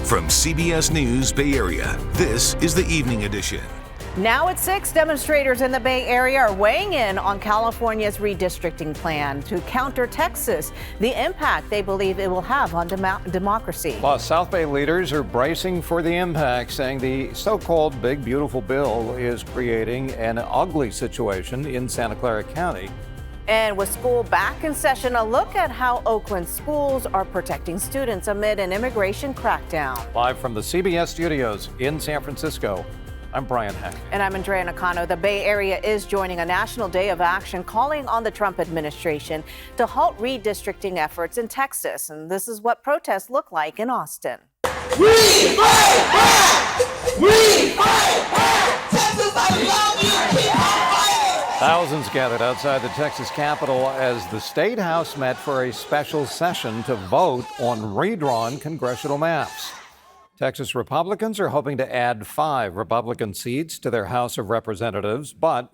From CBS News Bay Area, this is the Evening Edition. Now at 6, demonstrators in the Bay Area are weighing in on California's redistricting plan to counter Texas, the impact they believe it will have on democracy. Plus, South Bay leaders are bracing for the impact, saying the so-called Big Beautiful Bill is creating an ugly situation in Santa Clara County. And with school back in session, a look at how Oakland schools are protecting students amid an immigration crackdown. Live from the CBS studios in San Francisco, I'm Brian Heck. And I'm Andrea Nakano. The Bay Area is joining a national day of action calling on the Trump administration to halt redistricting efforts in Texas. And this is what protests look like in Austin. We fight back! We fight back! Texas, I love you! Keep on fighting! Thousands gathered outside the Texas Capitol as the State House met for a special session to vote on redrawn congressional maps. Texas Republicans are hoping to add 5 Republican seats to their House of Representatives, but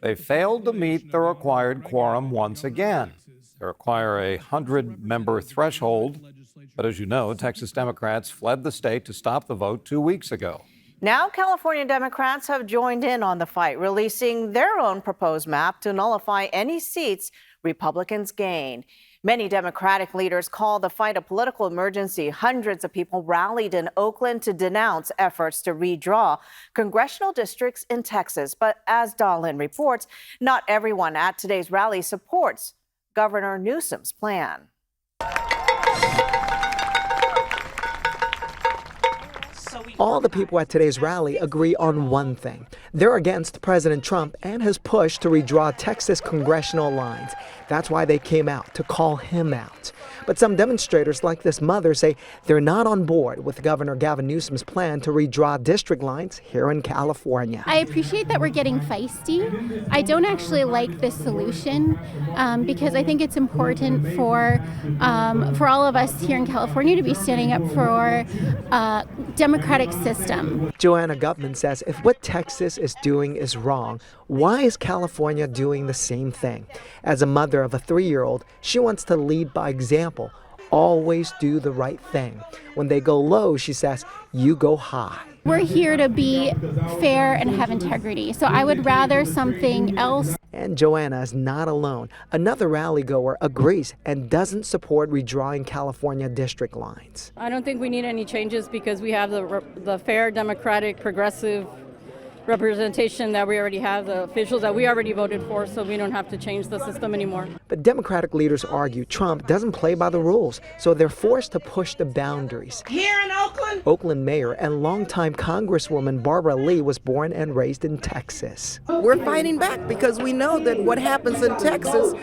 they failed to meet the required quorum once again. They require a 100-member threshold, but as you know, Texas Democrats fled the state to stop the vote 2 weeks ago. Now California Democrats have joined in on the fight, releasing their own proposed map to nullify any seats Republicans gain. Many Democratic leaders call the fight a political emergency. Hundreds of people rallied in Oakland to denounce efforts to redraw congressional districts in Texas. But as Dahlin reports, not everyone at today's rally supports Governor Newsom's plan. All the people at today's rally agree on one thing. They're against President Trump and his push to redraw Texas congressional lines. That's why they came out, to call him out. But some demonstrators, like this mother, say they're not on board with Governor Gavin Newsom's plan to redraw district lines here in California. I appreciate that we're getting feisty. I don't actually like this solution because I think it's important for all of us here in California to be standing up for a democratic system. Joanna Gutman says if what Texas is doing is wrong, why is California doing the same thing? As a mother of a 3-year-old, she wants to lead by example. Always do the right thing. When they go low, she says, you go high. We're here to be fair and have integrity, so I would rather something else. And Joanna is not alone. Another rally goer agrees and doesn't support redrawing California district lines. I don't think we need any changes because we have the fair, democratic, progressive representation that we already have, the officials that we already voted for, so we don't have to change the system anymore. But Democratic leaders argue Trump doesn't play by the rules, so they're forced to push the boundaries. Here in Oakland? Oakland mayor and longtime Congresswoman Barbara Lee was born and raised in Texas. We're fighting back because we know that what happens in Texas,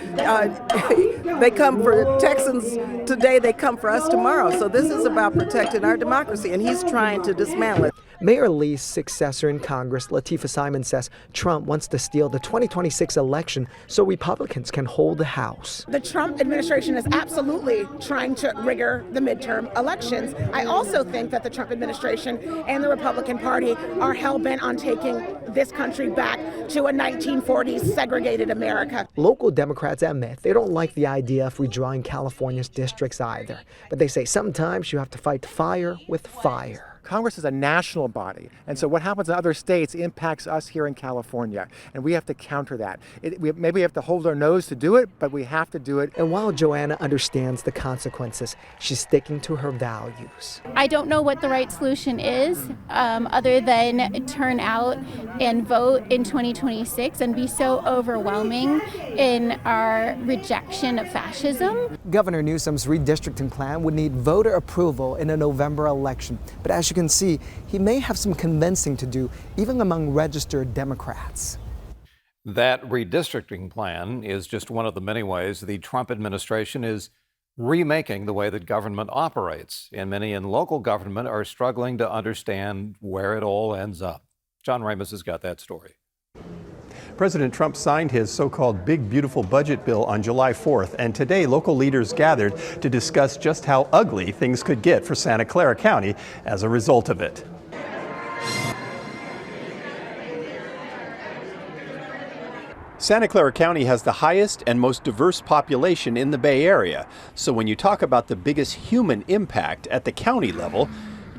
they come for Texans today, they come for us tomorrow. So this is about protecting our democracy, and he's trying to dismantle it. Mayor Lee's successor in Congress, Latifah Simon, says Trump wants to steal the 2026 election so Republicans can hold the House. The Trump administration is absolutely trying to rigor the midterm elections. I also think that the Trump administration and the Republican Party are hell-bent on taking this country back to a 1940s segregated America. Local Democrats admit they don't like the idea of redrawing California's districts either. But they say sometimes you have to fight fire with fire. Congress is a national body, and so what happens in other states impacts us here in California, and we have to counter that. Maybe we have to hold our nose to do it, but we have to do it. And while Joanna understands the consequences, she's sticking to her values. I don't know what the right solution is other than turn out and vote in 2026 and be so overwhelming in our rejection of fascism. Governor Newsom's redistricting plan would need voter approval in a November election, but as you can see, he may have some convincing to do, even among registered Democrats. That redistricting plan is just one of the many ways the Trump administration is remaking the way that government operates, and many in local government are struggling to understand where it all ends up. John Ramos has got that story. President Trump signed his so-called Big Beautiful Budget Bill on July 4th, and today local leaders gathered to discuss just how ugly things could get for Santa Clara County as a result of it. Santa Clara County has the highest and most diverse population in the Bay Area, so when you talk about the biggest human impact at the county level,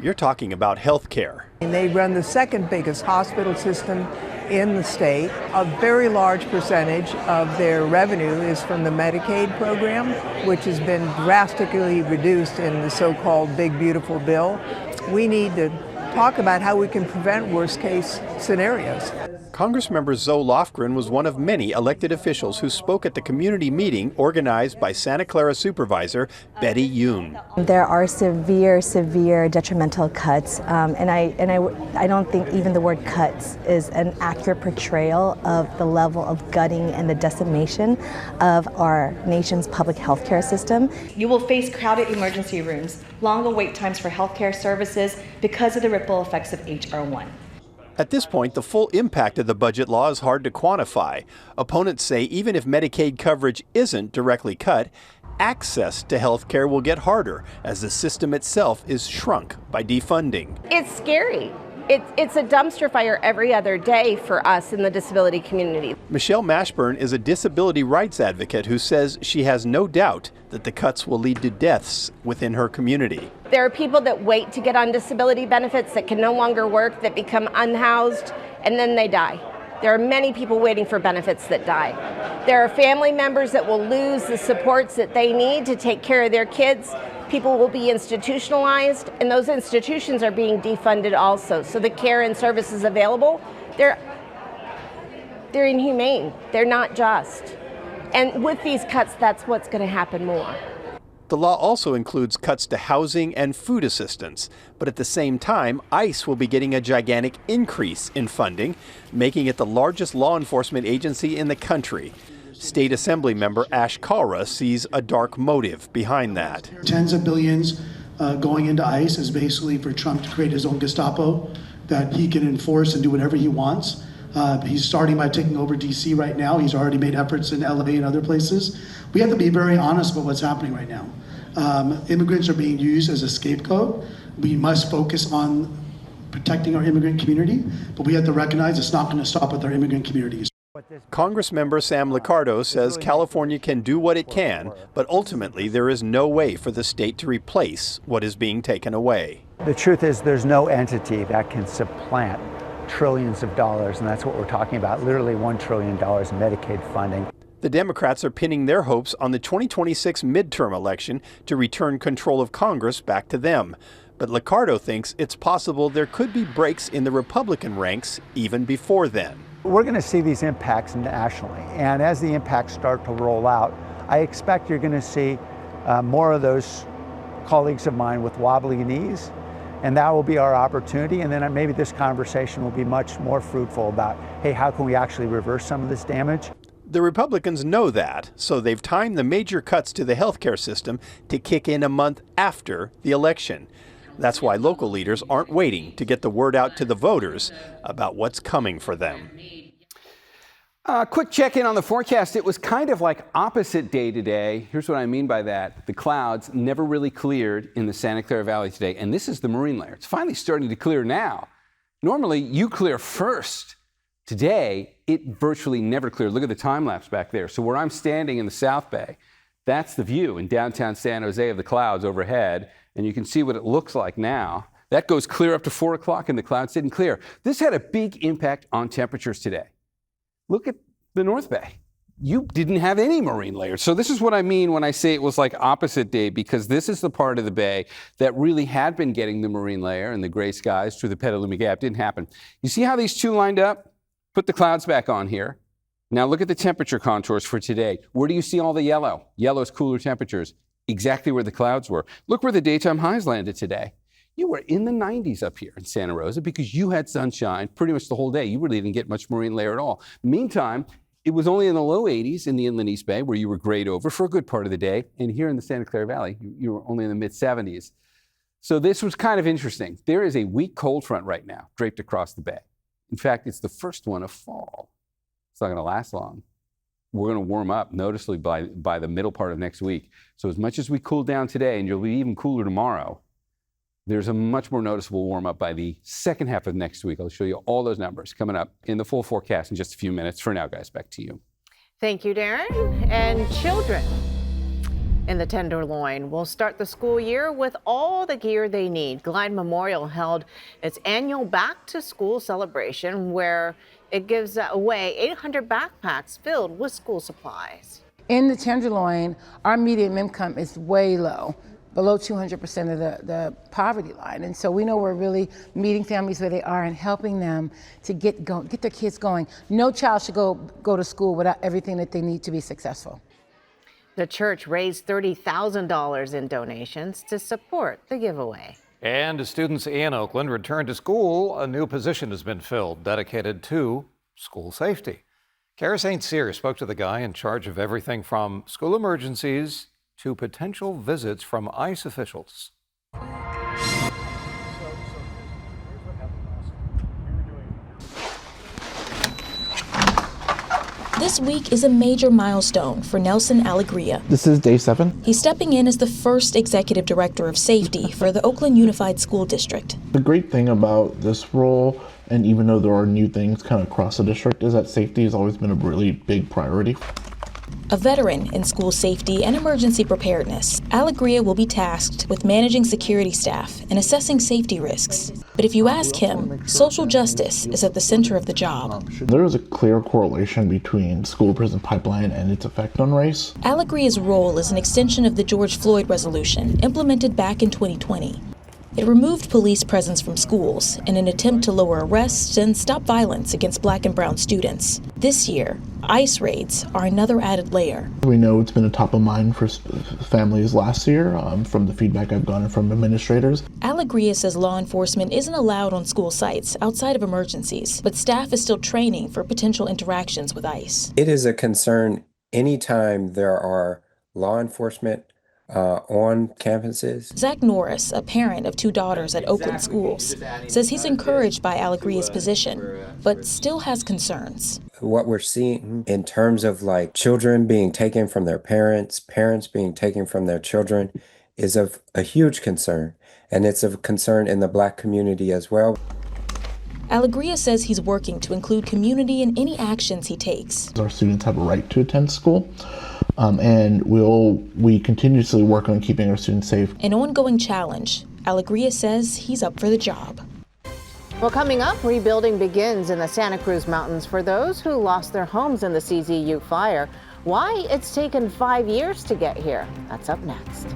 you're talking about health care. They run the second biggest hospital system in the state. A very large percentage of their revenue is from the Medicaid program, which has been drastically reduced in the so-called Big Beautiful Bill. We need to talk about how we can prevent worst-case scenarios. Congressmember Zoe Lofgren was one of many elected officials who spoke at the community meeting organized by Santa Clara Supervisor Betty Yoon. There are severe detrimental cuts, and I don't think even the word cuts is an accurate portrayal of the level of gutting and the decimation of our nation's public health care system. You will face crowded emergency rooms, longer wait times for healthcare services because of the ripple effects of H.R. 1. At this point, the full impact of the budget law is hard to quantify. Opponents say even if Medicaid coverage isn't directly cut, access to health care will get harder as the system itself is shrunk by defunding. It's scary. It's a dumpster fire every other day for us in the disability community. Michelle Mashburn is a disability rights advocate who says she has no doubt that the cuts will lead to deaths within her community. There are people that wait to get on disability benefits that can no longer work, that become unhoused, and then they die. There are many people waiting for benefits that die. There are family members that will lose the supports that they need to take care of their kids. People will be institutionalized, and those institutions are being defunded also. So the care and services available, they're inhumane. They're not just. And with these cuts, that's what's going to happen more. The law also includes cuts to housing and food assistance, but at the same time, ICE will be getting a gigantic increase in funding, making it the largest law enforcement agency in the country. State Assembly member Ash Kalra sees a dark motive behind that. Tens of billions going into ICE is basically for Trump to create his own Gestapo that he can enforce and do whatever he wants. He's starting by taking over DC right now. He's already made efforts in LA and other places. We have to be very honest about what's happening right now. Immigrants are being used as a scapegoat. We must focus on protecting our immigrant community, but we have to recognize it's not going to stop with our immigrant communities. Congressmember Sam Liccardo says California can do what it can, but ultimately there is no way for the state to replace what is being taken away. The truth is there's no entity that can supplant trillions of dollars, and that's what we're talking about, literally $1 trillion in Medicaid funding. The Democrats are pinning their hopes on the 2026 midterm election to return control of Congress back to them. But Liccardo thinks it's possible there could be breaks in the Republican ranks even before then. We're going to see these impacts nationally, and as the impacts start to roll out, I expect you're going to see more of those colleagues of mine with wobbly knees, and that will be our opportunity. And then maybe this conversation will be much more fruitful about, hey, how can we actually reverse some of this damage? The Republicans know that, so they've timed the major cuts to the healthcare system to kick in a month after the election. That's why local leaders aren't waiting to get the word out to the voters about what's coming for them. Quick check-in on the forecast. It was kind of like opposite day today. Here's what I mean by that. The clouds never really cleared in the Santa Clara Valley today, and this is the marine layer. It's finally starting to clear now. Normally, you clear first. Today, it virtually never cleared. Look at the time lapse back there. So where I'm standing in the South Bay, that's the view in downtown San Jose of the clouds overhead. And you can see what it looks like now. That goes clear up to 4 o'clock and the clouds didn't clear. This had a big impact on temperatures today. Look at the North Bay. You didn't have any marine layers. So this is what I mean when I say it was like opposite day, because this is the part of the bay that really had been getting the marine layer and the gray skies through the Petaluma Gap. Didn't happen. You see how these two lined up? Put the clouds back on here. Now look at the temperature contours for today. Where do you see all the yellow? Yellow's cooler temperatures. Exactly where the clouds were. Look where the daytime highs landed today. You were in the 90s up here in Santa Rosa because you had sunshine pretty much the whole day. You really didn't get much marine layer at all. Meantime, it was only in the low 80s in the inland East Bay where you were grayed over for a good part of the day. And here in the Santa Clara Valley, you were only in the mid 70s. So this was kind of interesting. There is a weak cold front right now draped across the bay. In fact, it's the first one of fall. It's not going to last long. We're going to warm up noticeably by the middle part of next week. So as much as we cool down today, and you'll be even cooler tomorrow, there's a much more noticeable warm up by the second half of next week. I'll show you all those numbers coming up in the full forecast in just a few minutes. For now, guys, back to you. Thank you, Darren. And children. In the Tenderloin will start the school year with all the gear they need. Glide Memorial held its annual Back to School celebration where it gives away 800 backpacks filled with school supplies. In the Tenderloin, our median income is way low, below 200% of the poverty line. And so we know we're really meeting families where they are and helping them to get their kids going. No child should go to school without everything that they need to be successful. The church raised $30,000 in donations to support the giveaway. And as students in Oakland return to school, a new position has been filled dedicated to school safety. Kara St. Cyr spoke to the guy in charge of everything from school emergencies to potential visits from ICE officials. This week is a major milestone for Nelson Alegria. This is day 7. He's stepping in as the first executive director of safety for the Oakland Unified School District. The great thing about this role, and even though there are new things kind of across the district, is that safety has always been a really big priority. A veteran in school safety and emergency preparedness, Alegria will be tasked with managing security staff and assessing safety risks. But if you ask him, social justice is at the center of the job. There is a clear correlation between school-prison pipeline and its effect on race. Alegria's role is an extension of the George Floyd resolution implemented back in 2020. It removed police presence from schools in an attempt to lower arrests and stop violence against Black and brown students. This year, ICE raids are another added layer. We know it's been a top of mind for families last year from the feedback I've gotten from administrators. Alegria says law enforcement isn't allowed on school sites outside of emergencies, but staff is still training for potential interactions with ICE. It is a concern anytime there are law enforcement on campuses. Zach Norris, a parent of 2 daughters at Oakland schools, says he's encouraged by Alegria's position, but still has concerns. What we're seeing in terms of like children being taken from their parents, parents being taken from their children is of a huge concern. And it's of concern in the Black community as well. Alegria says he's working to include community in any actions he takes. Our students have a right to attend school. And we continuously work on keeping our students safe. An ongoing challenge. Alegria says he's up for the job. Well, coming up, rebuilding begins in the Santa Cruz Mountains for those who lost their homes in the CZU fire. Why it's taken 5 years to get here. That's up next.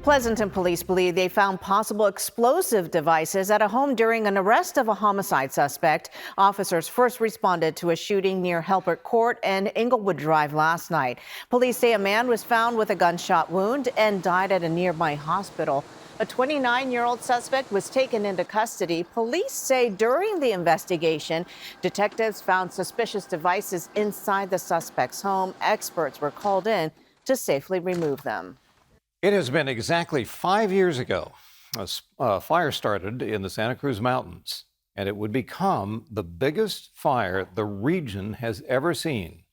Pleasanton police believe they found possible explosive devices at a home during an arrest of a homicide suspect. Officers first responded to a shooting near Halbert Court and Inglewood Drive last night. Police say a man was found with a gunshot wound and died at a nearby hospital. A 29-year-old suspect was taken into custody. Police say during the investigation, detectives found suspicious devices inside the suspect's home. Experts were called in to safely remove them. It has been exactly 5 years ago a fire started in the Santa Cruz Mountains, and it would become the biggest fire the region has ever seen.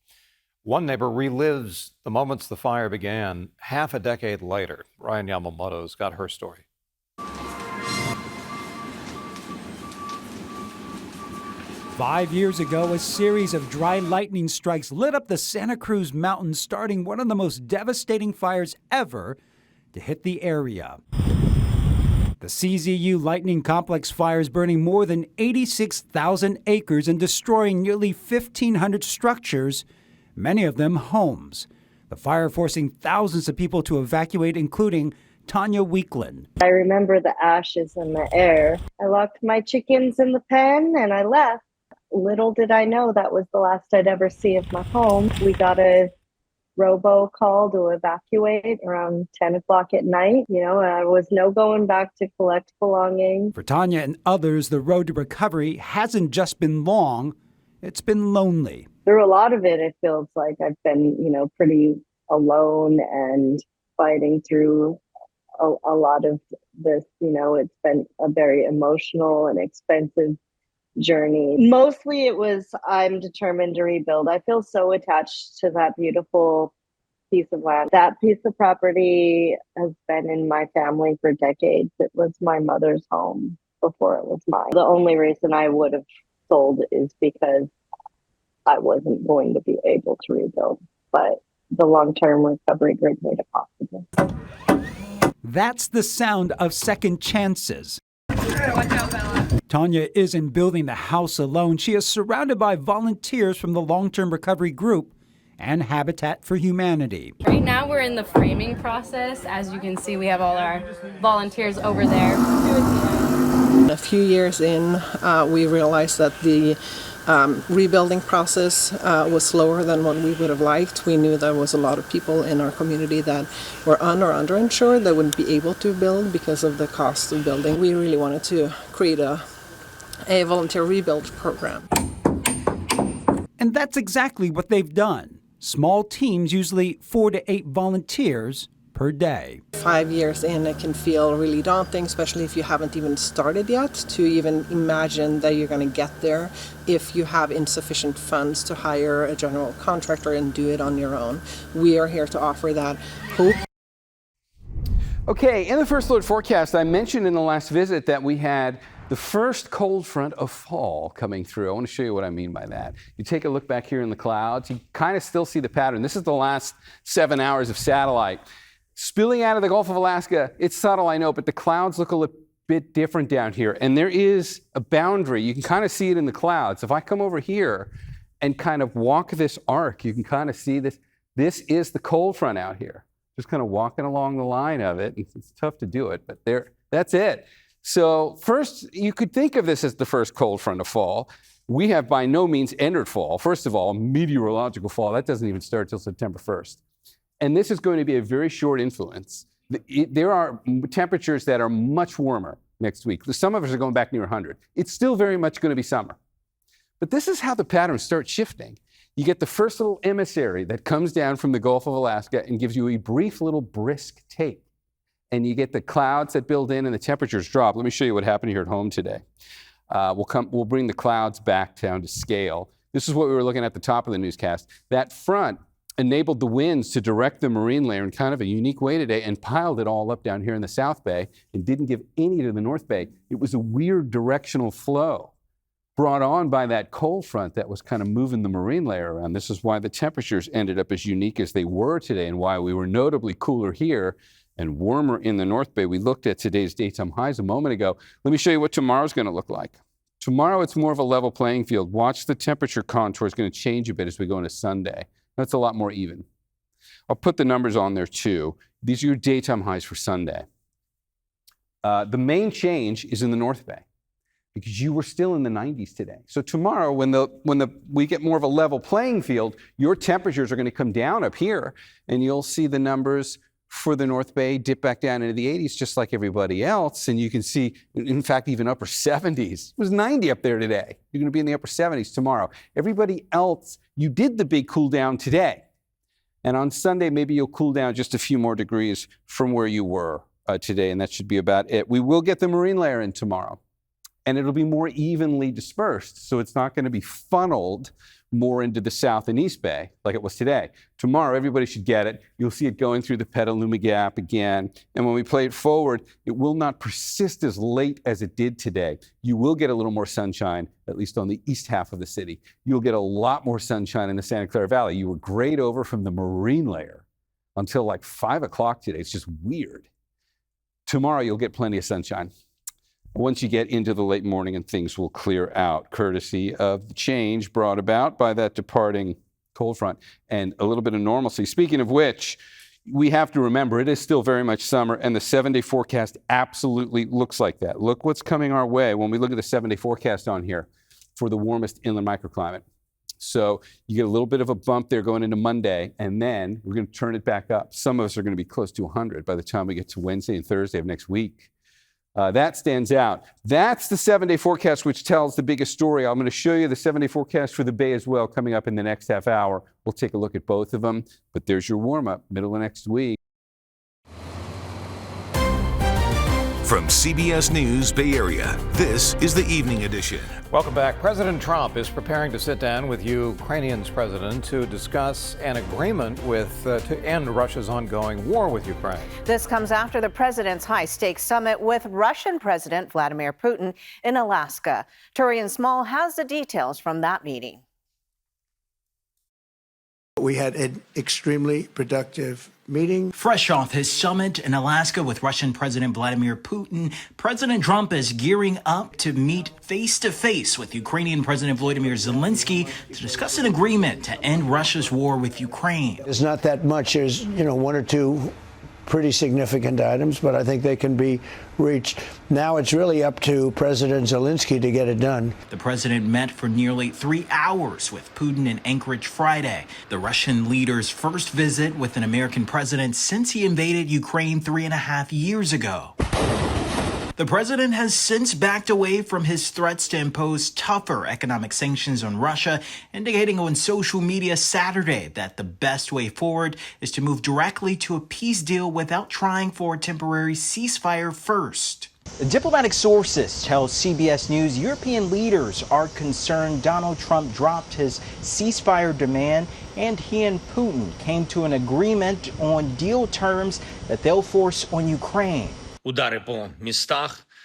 One neighbor relives the moments the fire began half a decade later. Ryan Yamamoto's got her story. 5 years ago, a series of dry lightning strikes lit up the Santa Cruz Mountains, starting one of the most devastating fires ever to hit the area. The CZU lightning complex fires burning more than 86,000 acres and destroying nearly 1,500 structures, many of them homes. The fire forcing thousands of people to evacuate, including Tanya Weekland. I remember the ashes in the air. I locked my chickens in the pen and I left. Little did I know that was the last I'd ever see of my home. We got a robo call to evacuate around 10 o'clock at night. I was no going back to collect belongings. For Tanya and others, the road to recovery hasn't just been long, it's been lonely. Through a lot of it feels like I've been, pretty alone and fighting through a lot of this. It's been a very emotional and expensive journey. Mostly it was, I'm determined to rebuild. I feel so attached to that beautiful piece of land. That piece of property has been in my family for decades. It was my mother's home before it was mine. The only reason I would have sold is because I wasn't going to be able to rebuild. But the long-term recovery grid made it possible. That's the sound of second chances. Tanya isn't building the house alone. She is surrounded by volunteers from the long-term recovery group and Habitat for Humanity. Right now we're in the framing process. As you can see, we have all our volunteers over there. A few years in, we realized that the rebuilding process was slower than what we would have liked. We knew there was a lot of people in our community that were underinsured that wouldn't be able to build because of the cost of building. We really wanted to create a volunteer rebuild program. And that's exactly what they've done. Small teams, usually 4 to 8 volunteers per day. 5 years in, it can feel really daunting, especially if you haven't even started yet, to even imagine that you're going to get there if you have insufficient funds to hire a general contractor and do it on your own. We are here to offer that hope. Okay, in the first look forecast, I mentioned in the last visit that we had the first cold front of fall coming through. I want to show you what I mean by that. You take a look back here in the clouds, you kind of still see the pattern. This is the last 7 hours of satellite. Spilling out of the Gulf of Alaska, it's subtle, I know, but the clouds look a little bit different down here. And there is a boundary. You can kind of see it in the clouds. If I come over here and kind of walk this arc, you can kind of see this. This is the cold front out here. Just kind of walking along the line of it. It's tough to do it, but that's it. So first, you could think of this as the first cold front of fall. We have by no means entered fall. First of all, meteorological fall, that doesn't even start till September 1st. And this is going to be a very short influence. There are temperatures that are much warmer next week. Some of us are going back near 100. It's still very much going to be summer. But this is how the patterns start shifting. You get the first little emissary that comes down from the Gulf of Alaska and gives you a brief little brisk take. And you get the clouds that build in and the temperatures drop. Let me show you what happened here at home today. We'll bring the clouds back down to scale. This is what we were looking at the top of the newscast. That front enabled the winds to direct the marine layer in kind of a unique way today and piled it all up down here in the South Bay and didn't give any to the North Bay. It was a weird directional flow brought on by that cold front that was kind of moving the marine layer around. This is why the temperatures ended up as unique as they were today and why we were notably cooler here and warmer in the North Bay. We looked at today's daytime highs a moment ago. Let me show you what tomorrow's going to look like. Tomorrow, it's more of a level playing field. Watch the temperature contour is going to change a bit as we go into Sunday. That's a lot more even. I'll put the numbers on there too. These are your daytime highs for Sunday. The main change is in the North Bay because you were still in the 90s today. So tomorrow, when we get more of a level playing field, your temperatures are going to come down up here, and you'll see the numbers for the North Bay dip back down into the 80s just like everybody else. And you can see, in fact, even upper 70s. It was 90 up there today. You're going to be in the upper 70s tomorrow. Everybody else, you did the big cool down today. And on Sunday, maybe you'll cool down just a few more degrees from where you were today, and that should be about it. We will get the marine layer in tomorrow, and it'll be more evenly dispersed. So it's not going to be funneled more into the South and East Bay like it was today. Tomorrow, everybody should get it. You'll see it going through the Petaluma Gap again. And when we play it forward, it will not persist as late as it did today. You will get a little more sunshine, at least on the east half of the city. You'll get a lot more sunshine in the Santa Clara Valley. You were grayed over from the marine layer until like 5 o'clock today. It's just weird. Tomorrow, you'll get plenty of sunshine. Once you get into the late morning and things will clear out, courtesy of the change brought about by that departing cold front and a little bit of normalcy. Speaking of which, we have to remember it is still very much summer, and the 7-day forecast absolutely looks like that. Look what's coming our way when we look at the 7-day forecast on here for the warmest inland microclimate. So you get a little bit of a bump there going into Monday, and then we're going to turn it back up. Some of us are going to be close to 100 by the time we get to Wednesday and Thursday of next week. That stands out. That's the 7-day forecast, which tells the biggest story. I'm going to show you the 7-day forecast for the Bay as well coming up in the next half hour. We'll take a look at both of them. But there's your warm-up, middle of next week. From CBS News Bay Area, this is the Evening Edition. Welcome back. President Trump is preparing to sit down with Ukraine's president to discuss an agreement to end Russia's ongoing war with Ukraine. This comes after the president's high-stakes summit with Russian President Vladimir Putin in Alaska. Turian Small has the details from that meeting. We had an extremely productive meeting. Fresh off his summit in Alaska with Russian President Vladimir Putin, President Trump is gearing up to meet face-to-face with Ukrainian President Volodymyr Zelensky to discuss an agreement to end Russia's war with Ukraine. There's not that much. There's, one or two pretty significant items, but I think they can be reached. Now it's really up to President Zelensky to get it done. The president met for nearly 3 hours with Putin in Anchorage Friday, the Russian leader's first visit with an American president since he invaded Ukraine 3.5 years ago. The president has since backed away from his threats to impose tougher economic sanctions on Russia, indicating on social media Saturday that the best way forward is to move directly to a peace deal without trying for a temporary ceasefire first. Diplomatic sources tell CBS News European leaders are concerned Donald Trump dropped his ceasefire demand and he and Putin came to an agreement on deal terms that they'll force on Ukraine.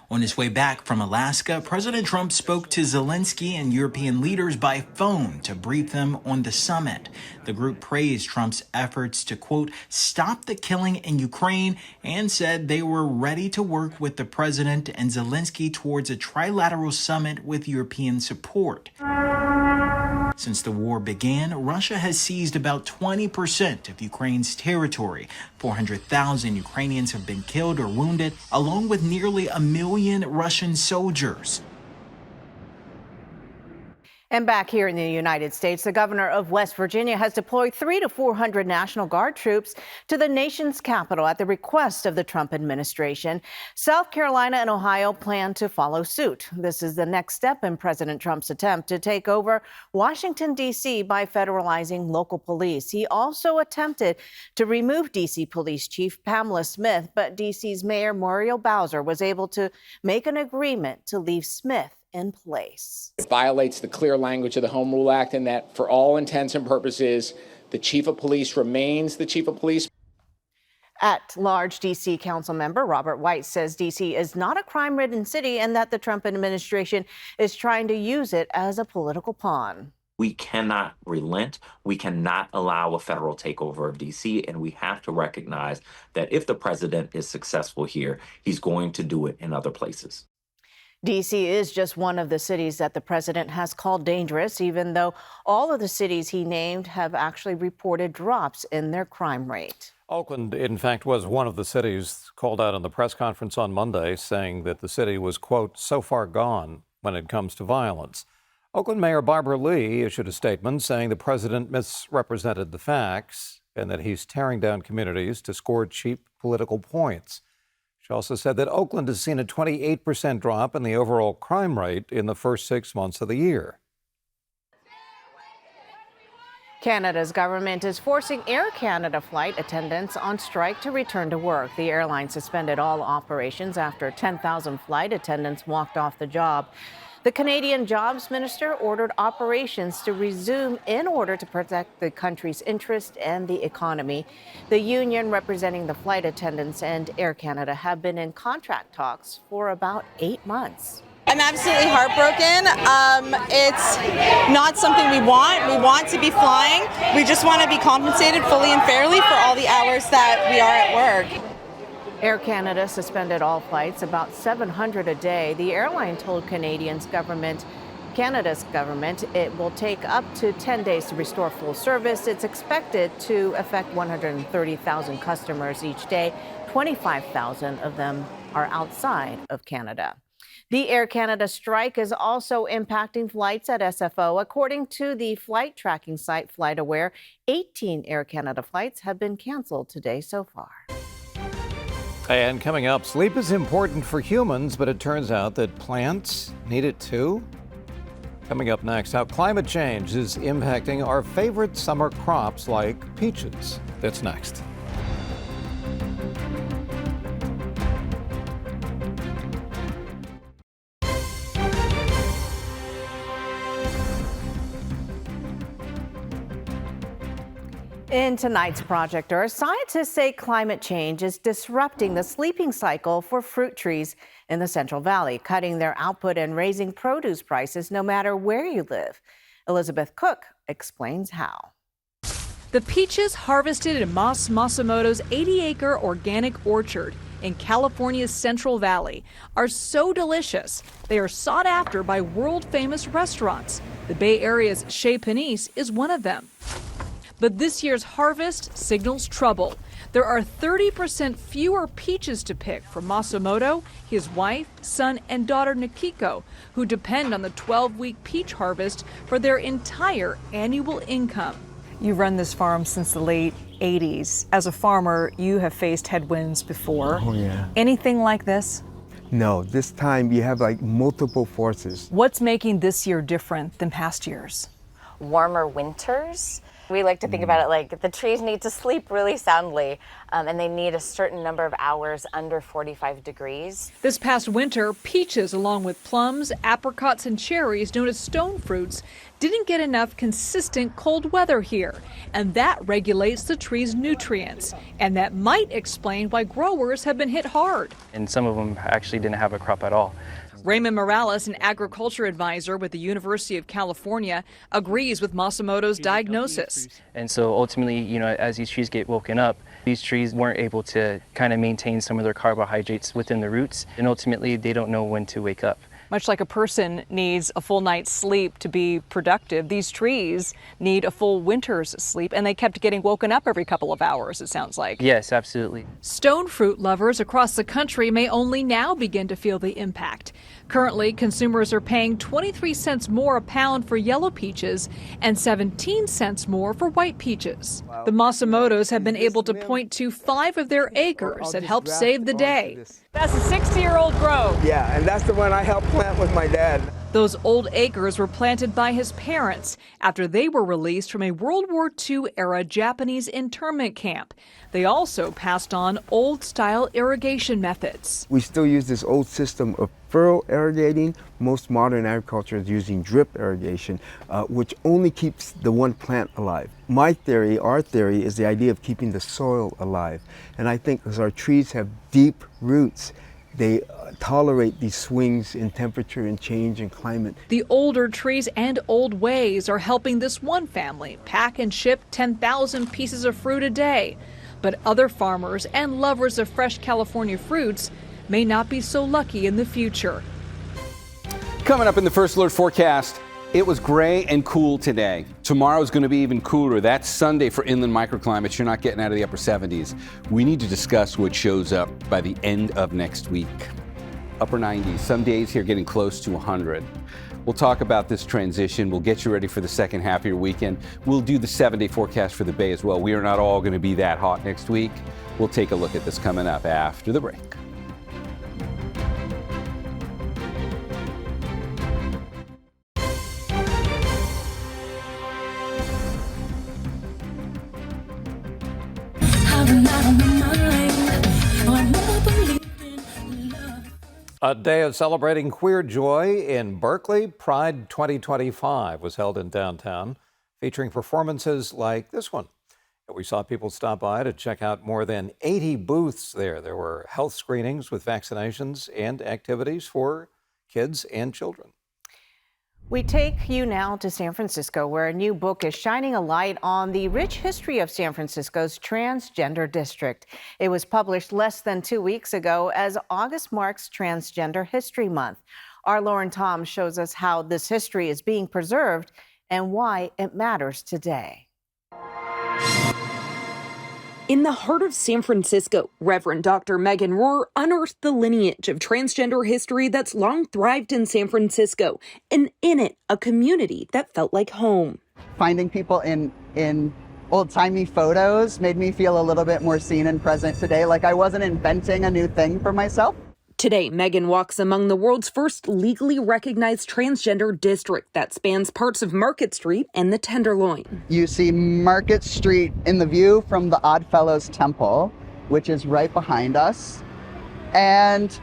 On his way back from Alaska, President Trump spoke to Zelensky and European leaders by phone to brief them on the summit. The group praised Trump's efforts to, quote, stop the killing in Ukraine and said they were ready to work with the president and Zelensky towards a trilateral summit with European support. Since the war began, Russia has seized about 20% of Ukraine's territory. 400,000 Ukrainians have been killed or wounded, along with nearly 1 million Russian soldiers. And back here in the United States, the governor of West Virginia has deployed 300 to 400 National Guard troops to the nation's capital at the request of the Trump administration. South Carolina and Ohio plan to follow suit. This is the next step in President Trump's attempt to take over Washington, D.C. by federalizing local police. He also attempted to remove D.C. Police Chief Pamela Smith, but D.C.'s Mayor Muriel Bowser was able to make an agreement to leave Smith in place. It violates the clear language of the Home Rule Act in that, for all intents and purposes, the chief of police remains the chief of police. At-large D.C. council member Robert White says D.C. is not a crime-ridden city and that the Trump administration is trying to use it as a political pawn. We cannot relent. We cannot allow a federal takeover of D.C., and we have to recognize that if the president is successful here, he's going to do it in other places. D.C. is just one of the cities that the president has called dangerous, even though all of the cities he named have actually reported drops in their crime rate. Oakland, in fact, was one of the cities called out in the press conference on Monday, saying that the city was, quote, so far gone when it comes to violence. Oakland Mayor Barbara Lee issued a statement saying the president misrepresented the facts and that he's tearing down communities to score cheap political points. She also said that Oakland has seen a 28% drop in the overall crime rate in the first 6 months of the year. Canada's government is forcing Air Canada flight attendants on strike to return to work. The airline suspended all operations after 10,000 flight attendants walked off the job. The Canadian Jobs Minister ordered operations to resume in order to protect the country's interest and the economy. The union representing the flight attendants and Air Canada have been in contract talks for about 8 months. I'm absolutely heartbroken. It's not something we want. We want to be flying. We just want to be compensated fully and fairly for all the hours that we are at work. Air Canada suspended all flights, about 700 a day. The airline told Canada's government it will take up to 10 days to restore full service. It's expected to affect 130,000 customers each day. 25,000 of them are outside of Canada. The Air Canada strike is also impacting flights at SFO. According to the flight tracking site FlightAware, 18 Air Canada flights have been canceled today so far. And coming up, sleep is important for humans, but it turns out that plants need it too. Coming up next, how climate change is impacting our favorite summer crops like peaches. That's next. In tonight's Project Earth, scientists say climate change is disrupting the sleeping cycle for fruit trees in the Central Valley, cutting their output and raising produce prices no matter where you live. Elizabeth Cook explains how. The peaches harvested in Masamoto's 80-acre organic orchard in California's Central Valley are so delicious, they are sought after by world-famous restaurants. The Bay Area's Chez Panisse is one of them. But this year's harvest signals trouble. There are 30% fewer peaches to pick for Masamoto, his wife, son, and daughter Nikiko, who depend on the 12-week peach harvest for their entire annual income. You run this farm since the late 80s. As a farmer, you have faced headwinds before. Oh, yeah. Anything like this? No, this time you have like multiple forces. What's making this year different than past years? Warmer winters. We like to think about it like the trees need to sleep really soundly, and they need a certain number of hours under 45 degrees. This past winter, peaches along with plums, apricots, and cherries, known as stone fruits, didn't get enough consistent cold weather here, and that regulates the tree's nutrients, and that might explain why growers have been hit hard. And some of them actually didn't have a crop at all. Raymond Morales, an agriculture advisor with the University of California, agrees with Masamoto's diagnosis. And so ultimately, you know, as these trees get woken up, these trees weren't able to kind of maintain some of their carbohydrates within the roots, and ultimately they don't know when to wake up. Much like a person needs a full night's sleep to be productive, these trees need a full winter's sleep, and they kept getting woken up every couple of hours, it sounds like. Yes, absolutely. Stone fruit lovers across the country may only now begin to feel the impact. Currently, consumers are paying 23 cents more a pound for yellow peaches and 17 cents more for white peaches. Wow. The Masamotos have been able to point to 5 of their acres that helped save the day. That's a 60-year-old grove. Yeah, and that's the one I helped plant with my dad. Those old acres were planted by his parents after they were released from a World War II-era Japanese internment camp. They also passed on old-style irrigation methods. We still use this old system of furrow irrigating. Most modern agriculture is using drip irrigation, which only keeps the one plant alive. My theory, our theory, is the idea of keeping the soil alive. And I think as our trees have deep roots, they tolerate these swings in temperature and change in climate. The older trees and old ways are helping this one family pack and ship 10,000 pieces of fruit a day. But other farmers and lovers of fresh California fruits may not be so lucky in the future. Coming up in the First Alert forecast, it was gray and cool today. Tomorrow is going to be even cooler. That's Sunday for inland microclimates. You're not getting out of the upper 70s. We need to discuss what shows up by the end of next week. Upper 90s, some days here getting close to 100. We'll talk about this transition. We'll get you ready for the second half of your weekend. We'll do the 7-day forecast for the Bay as well. We are not all going to be that hot next week. We'll take a look at this coming up after the break. A day of celebrating queer joy in Berkeley. Pride 2025 was held in downtown, featuring performances like this one. We saw people stop by to check out more than 80 booths there. There were health screenings with vaccinations and activities for kids and children. We take you now to San Francisco, where a new book is shining a light on the rich history of San Francisco's Transgender district. It was published less than 2 weeks ago as August marks Transgender History Month. Our Lauren Tom shows us how this history is being preserved and why it matters today. In the heart of San Francisco, Reverend Dr. Megan Rohr unearthed the lineage of transgender history that's long thrived in San Francisco, and in it, a community that felt like home. Finding people in old-timey photos made me feel a little bit more seen and present today, like I wasn't inventing a new thing for myself. Today, Megan walks among the world's first legally recognized transgender district that spans parts of Market Street and the Tenderloin. You see Market Street in the view from the Oddfellows Temple, which is right behind us. And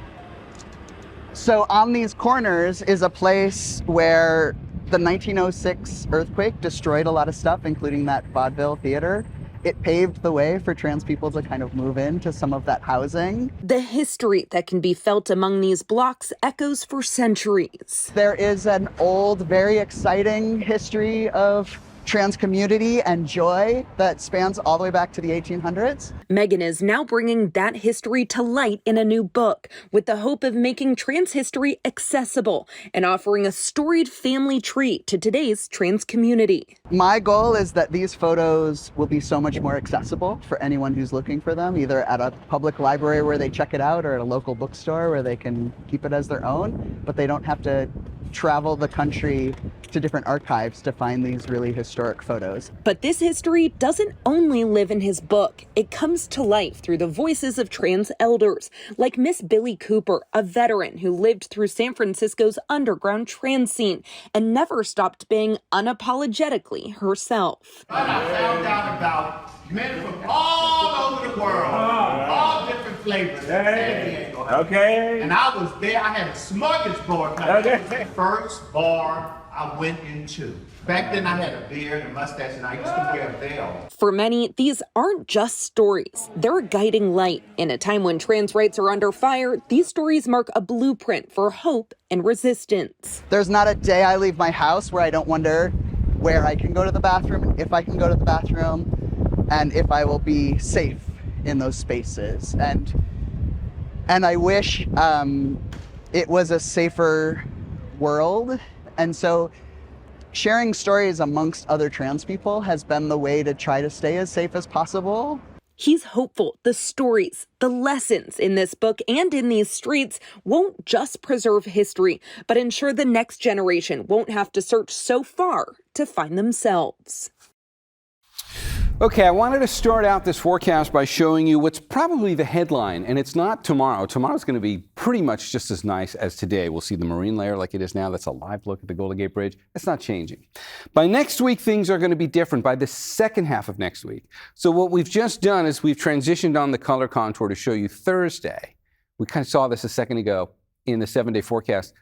so on these corners is a place where the 1906 earthquake destroyed a lot of stuff, including that vaudeville theater. it paved the way for trans people to kind of move into some of that housing. The history that can be felt among these blocks echoes for centuries. There is an old, very exciting history of trans community and joy that spans all the way back to the 1800s. Megan is now bringing that history to light in a new book with the hope of making trans history accessible and offering a storied family tree to today's trans community. My goal is that these photos will be so much more accessible for anyone who's looking for them, either at a public library where they check it out or at a local bookstore where they can keep it as their own, but they don't have to travel the country to different archives to find these really historic photos. But this history doesn't only live in his book. It comes to life through the voices of trans elders, like Miss Billie Cooper, a veteran who lived through San Francisco's underground trans scene and never stopped being unapologetically herself. I found out about men from all over the world, all different flavors. Okay. And I was there. I had a smorgasbord. That was the first bar I went into. Back then I had a beard and a mustache and I used to wear a veil. For many, these aren't just stories. They're a guiding light. In a time when trans rights are under fire, these stories mark a blueprint for hope and resistance. There's not a day I leave my house where I don't wonder where I can go to the bathroom, if I can go to the bathroom, and if I will be safe in those spaces. And I wish it was a safer world. And so sharing stories amongst other trans people has been the way to try to stay as safe as possible. He's hopeful the stories, the lessons in this book and in these streets won't just preserve history, but ensure the next generation won't have to search so far to find themselves. Okay, I wanted to start out this forecast by showing you what's probably the headline, and it's not tomorrow. Tomorrow's going to be pretty much just as nice as today. We'll see the marine layer like it is now. That's a live look at the Golden Gate Bridge. It's not changing. By next week, things are going to be different by the second half of next week. So what we've just done is we've transitioned on the color contour to show you Thursday. We kind of saw this a second ago in the 7-day forecast.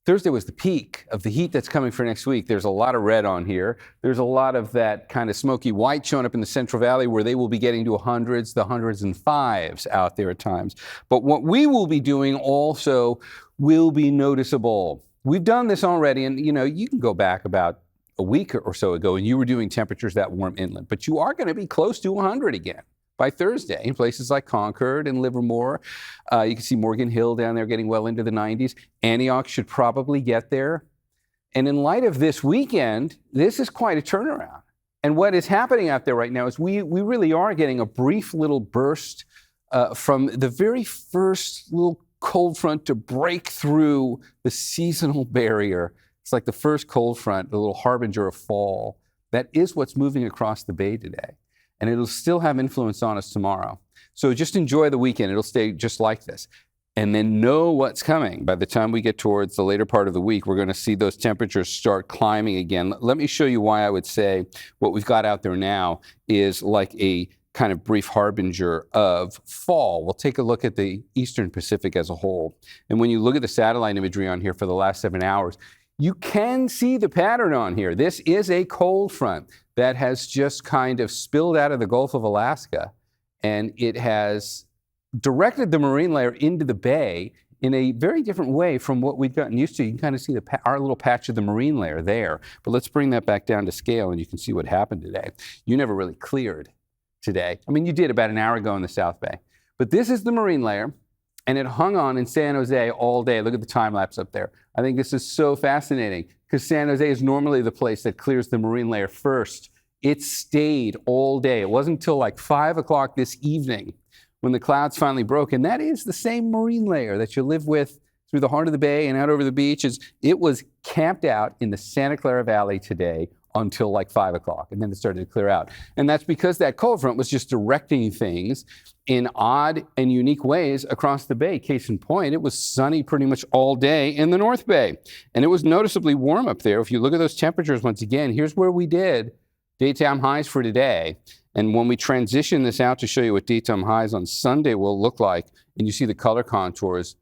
Thursday was the peak of the heat that's coming for next week. There's a lot of red on here. There's a lot of that kind of smoky white showing up in the Central Valley where they will be getting to hundreds, the hundreds and fives out there at times. But what we will be doing also will be noticeable. We've done this already, and you can go back about a week or so ago and you were doing temperatures that warm inland, but you are going to be close to 100 again by Thursday in places like Concord and Livermore. You can see Morgan Hill down there getting well into the 90s. Antioch should probably get there. And in light of this weekend, this is quite a turnaround. And what is happening out there right now is we really are getting a brief little burst from the very first little cold front to break through the seasonal barrier. It's like the first cold front, the little harbinger of fall. That is what's moving across the bay today. And it'll still have influence on us tomorrow. So just enjoy the weekend. It'll stay just like this. And then know what's coming. By the time we get towards the later part of the week, we're going to see those temperatures start climbing again. Let me show you why I would say what we've got out there now is like a kind of brief harbinger of fall. We'll take a look at the Eastern Pacific as a whole. And when you look at the satellite imagery on here for the last 7 hours, you can see the pattern on here. This is a cold front that has just kind of spilled out of the Gulf of Alaska, and it has directed the marine layer into the bay in a very different way from what we've gotten used to. You can kind of see our little patch of the marine layer there. But let's bring that back down to scale, and you can see what happened today. You never really cleared today. I mean, you did about an hour ago in the South Bay. But this is the marine layer, and it hung on in San Jose all day. Look at the time lapse up there. I think this is so fascinating because San Jose is normally the place that clears the marine layer first. It stayed all day. It wasn't until like 5 o'clock this evening when the clouds finally broke. And that is the same marine layer that you live with through the heart of the bay and out over the beaches. It was camped out in the Santa Clara Valley today until like 5 o'clock, and then it started to clear out. And that's because that cold front was just directing things in odd and unique ways across the bay. Case in point, it was sunny pretty much all day in the North Bay, and it was noticeably warm up there. If you look at those temperatures once again, here's where we did daytime highs for today. And when we transition this out to show you what daytime highs on Sunday will look like, and you see the color contours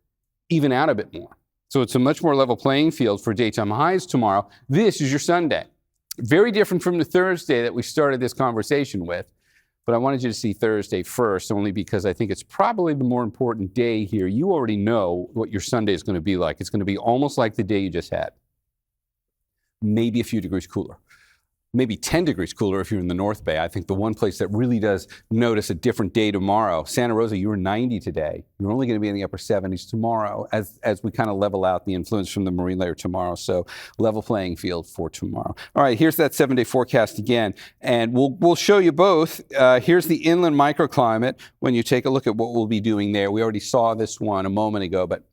even out a bit more. So it's a much more level playing field for daytime highs tomorrow. This is your Sunday. Very different from the Thursday that we started this conversation with. But I wanted you to see Thursday first, only because I think it's probably the more important day here. You already know what your Sunday is going to be like. It's going to be almost like the day you just had. Maybe a few degrees cooler. Maybe 10 degrees cooler if you're in the North Bay. I think the one place that really does notice a different day tomorrow. Santa Rosa, you were 90 today. You're only going to be in the upper 70s tomorrow as we kind of level out the influence from the marine layer tomorrow. So level playing field for tomorrow. All right, here's that 7-day forecast again. And we'll show you both. Here's the inland microclimate when you take a look at what we'll be doing there. We already saw this one a moment ago, but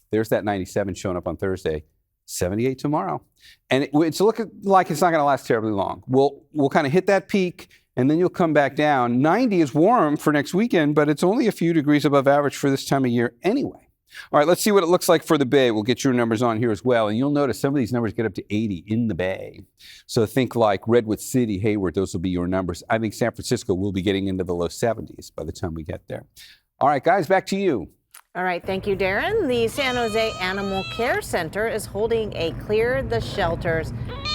there's that 97 showing up on Thursday. 78 tomorrow. And it's looking like it's not going to last terribly long. We'll kind of hit that peak, and then you'll come back down. 90 is warm for next weekend, but it's only a few degrees above average for this time of year anyway. All right, let's see what it looks like for the Bay. We'll get your numbers on here as well. And you'll notice some of these numbers get up to 80 in the Bay. So think like Redwood City, Hayward, those will be your numbers. I think San Francisco will be getting into the low 70s by the time we get there. All right, guys, back to you. All right, thank you, Darren. The San Jose Animal Care Center is holding a Clear the Shelters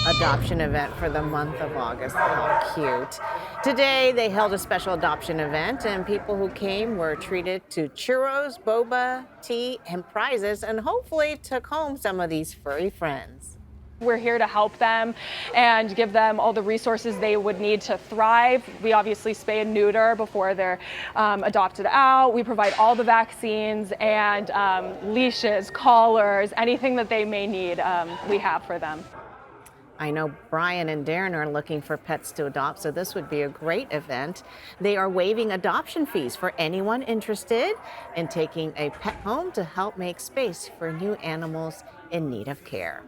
adoption event for the month of August. How cute. Today, they held a special adoption event, and people who came were treated to churros, boba, tea, and prizes, and hopefully took home some of these furry friends. We're here to help them and give them all the resources they would need to thrive. We obviously spay and neuter before they're adopted out. We provide all the vaccines and leashes, collars, anything that they may need, we have for them. I know Brian and Darren are looking for pets to adopt, so this would be a great event. They are waiving adoption fees for anyone interested in taking a pet home to help make space for new animals in need of care.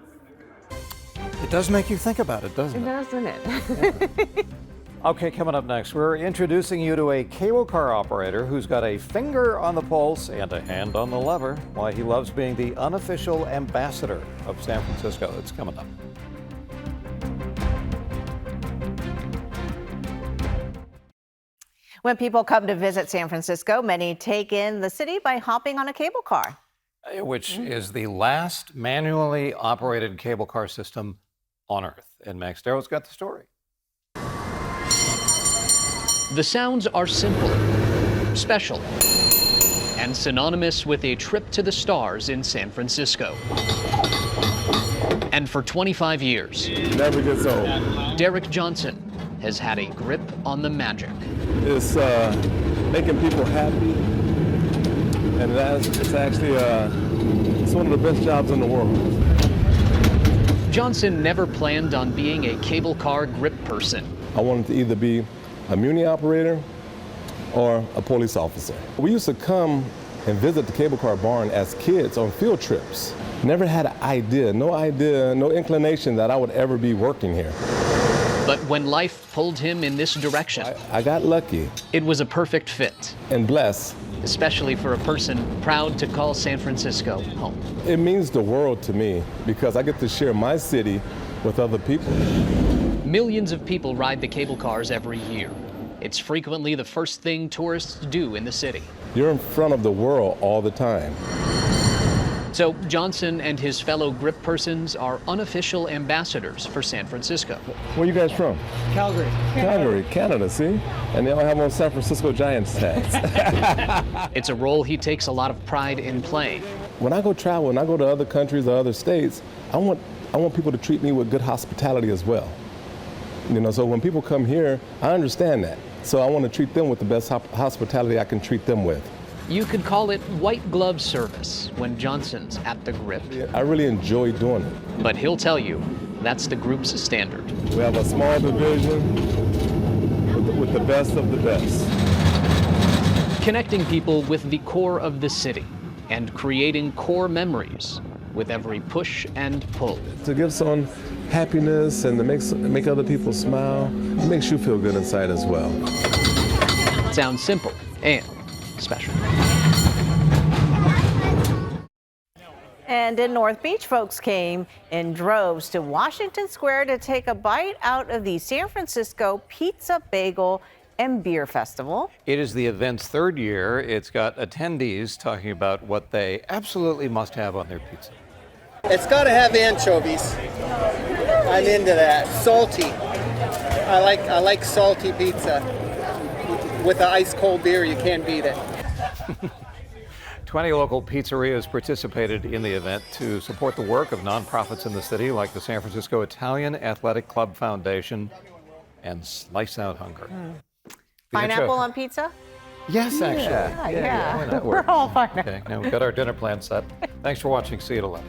It does make you think about it, doesn't it? Doesn't it? Okay, coming up next, we're introducing you to a cable car operator who's got a finger on the pulse and a hand on the lever, why he loves being the unofficial ambassador of San Francisco. It's coming up. When people come to visit San Francisco, many take in the city by hopping on a cable car. Which is the last manually operated cable car system on Earth. And Max Darrow's got the story. The sounds are simple, special, and synonymous with a trip to the stars in San Francisco. And for 25 years, never gets old. Derek Johnson has had a grip on the magic. It's making people happy. And it's actually it's one of the best jobs in the world. Johnson never planned on being a cable car grip person. I wanted to either be a muni operator or a police officer. We used to come and visit the cable car barn as kids on field trips. Never had an idea, no inclination that I would ever be working here. But when life pulled him in this direction, I got lucky. It was a perfect fit. And blessed. Especially for a person proud to call San Francisco home. It means the world to me because I get to share my city with other people. Millions of people ride the cable cars every year. It's frequently the first thing tourists do in the city. You're in front of the world all the time. So Johnson and his fellow grip persons are unofficial ambassadors for San Francisco. Where are you guys from? Calgary. Calgary, Canada, see? And they all have on San Francisco Giants tags. It's a role he takes a lot of pride in playing. When I go travel, when I go to other countries or other states, I want people to treat me with good hospitality as well. You know, so when people come here, I understand that. So I want to treat them with the best hospitality I can treat them with. You could call it white glove service when Johnson's at the grip. I really enjoy doing it. But he'll tell you that's the group's standard. We have a small division with the best of the best. Connecting people with the core of the city and creating core memories with every push and pull. To give someone happiness and to make other people smile, it makes you feel good inside as well. Sounds simple and special. And in North Beach, folks came in droves to Washington Square to take a bite out of the San Francisco Pizza, Bagel, and Beer Festival. It is the event's third year. It's got attendees talking about what they absolutely must have on their pizza. It's got to have anchovies. I'm into that. Salty. I like salty pizza. with an ice cold beer, you can't beat it. 20 local pizzerias participated in the event to support the work of nonprofits in the city like the San Francisco Italian Athletic Club Foundation and Slice Out Hunger. Pineapple on pizza? Yes, actually. Yeah. Why not? We're all fine. Okay, now we've got our dinner plan set. Thanks for watching. See you at 11.